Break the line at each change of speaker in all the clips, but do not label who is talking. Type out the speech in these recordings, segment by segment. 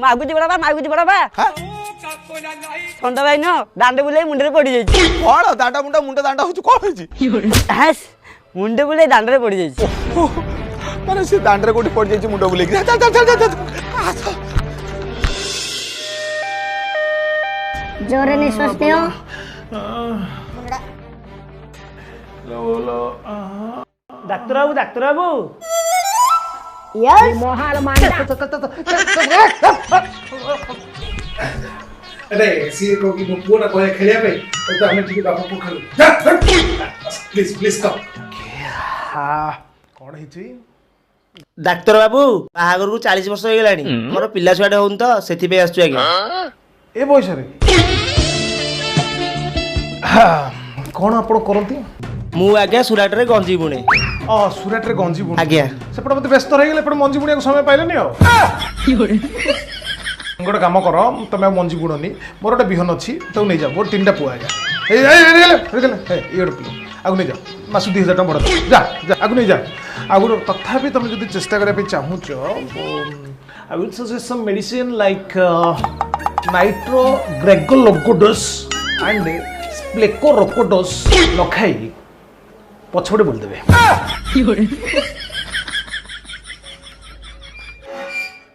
मागुची बड़ा संधा भाई न दांड बुले मुंडे पड़ जाई
कौन दांडा मुंडा मुंडा दांडा हो कौन होची
हस मुंडे बुले दांड रे पड़ जाई
माने से दांड रे कोठी पड़ जाई मुंडा बुले चल चल चल चल
जोरे निश्वास लियो
डॉक्टर बाबू
यस मोहाल मांडा
अरे सी को की पुआ को खेलिया पे तो हमें ठीक बापा को खालु जा प्लीज प्लीज कम हां कोन हिची
डाक्टर बाबू बाहागर को 40 वर्ष हो गेलानी मोर पिल्ला छुआडे होन तो सेथि पे आछू आगे
ए बयस रे कोन आपण करंती
मु आगे सुराट रे गंजी बुणे
सुराट रे गंजी बुणे
आज्ञा
सेपट मते व्यस्त रह गेले पण मंजी बुणे को समय पाइलेनी हो गोटे काम कर तुम मंजी बुणनी मोर गोटे बिहन अच्छी तो नहीं जाओ मोर 3टा पुआ आगे ये आगु नहीं जाओ मासु 2000 टका बड़ा जा जा आगु नहीं जा आगु तथापि तुम जब चेष्टा करने चाहूच I will suggest some medicine like nitrogregologodos and splecorocodos न खाई पछपटे बोल देबे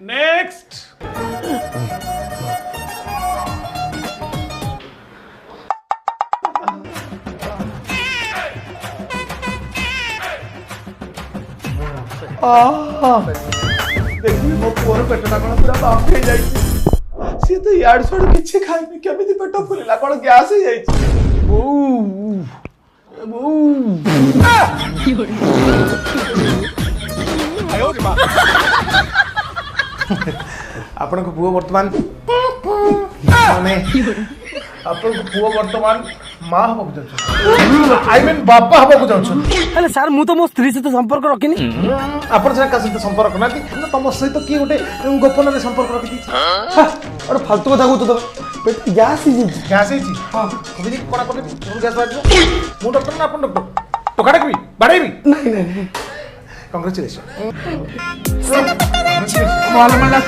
नेक्स्ट देखिए मो पुअर पेटटा कोन पूरा बाफ हो जाई सी तो याड छोड़ किछि खाइ में केमिति पेट फुलिला कोन गैस हो जाई आयो रे मां आपण को पुओ वर्तमान माने आपण को पुओ वर्तमान मां हबो जाउछ आई मीन बापा हबो जाउछ
अरे सर मु तो मो स्त्री से संपर्क रखिनी
आपण से का सहित संपर्क ना तुम सहित की गोटे गोपन रे संपर्क रखि दी और फालतू କଥା कहू तो पेट गैस ही हां कभी कोना कोने गैस बाजो मु डॉक्टर ना आपण डॉक्टर तो काडे भी बाडे भी नहीं कांग्रेचुलेशन मालूम ना